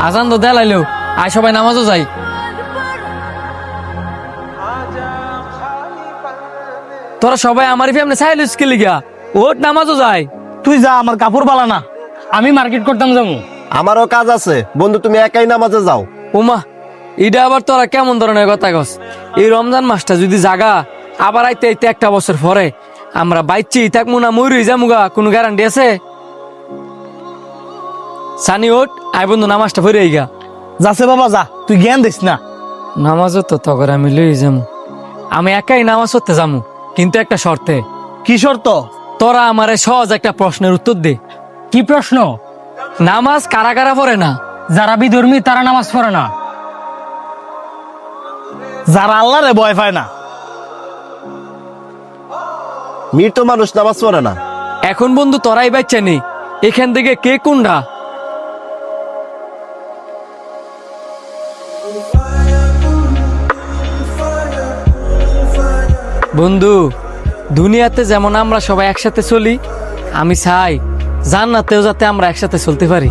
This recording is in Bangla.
আজান তো দেলাইলো, আয় সবাই নামাজও যাই। তোরা সবাই আমার ফ্যামিলি সাইলুস কে লিগা ওট নামাজও যায়। তুই যা, আমার কাপড় বালা না, আমি মার্কেট করতাম যাবো। আমারও কাজ আছে বন্ধু, তুমি একাই নামাজে যাও। ওমা, এটা আবার তোরা কেমন ধরনের কথা কস? এই রমজান মাসটা যদি জাগা আবার আইতে আইতে একটা বছর পরে আমরা বাইচি থাকবো না ময়ূরই যামুগা, কোনো গ্যারান্টি আছে? সানি ওট, আই বন্ধু নামাজটা পড়ে আইগা। যাচ্ছে বাবা যা, তুই জ্ঞান দিস না। নামাজও তো তখন আমি লই যামু, আমি একাই নামাজ পড়তে যামু, কিন্তু একটা শর্তে। কি শর্ত? তোরা আমারে সহজ একটা প্রশ্নের উত্তর দে। কি প্রশ্ন? নামাজ কারা কারা পড়ে না? যারা বিধর্মী তারা নামাজ পড়ে না, যারা আল্লাহরে ভয় পায় না। মৃত মানুষ নামাজ পড়ে না। এখন বন্ধু তোরাই বাচ্চা নেই, এখান থেকে কে কোনটা? বন্ধু, দুনিয়াতে যেমন আমরা সবাই একসাথে চলি, আমি চাই জান্নাতেও যাতে আমরা একসাথে চলতে পারি।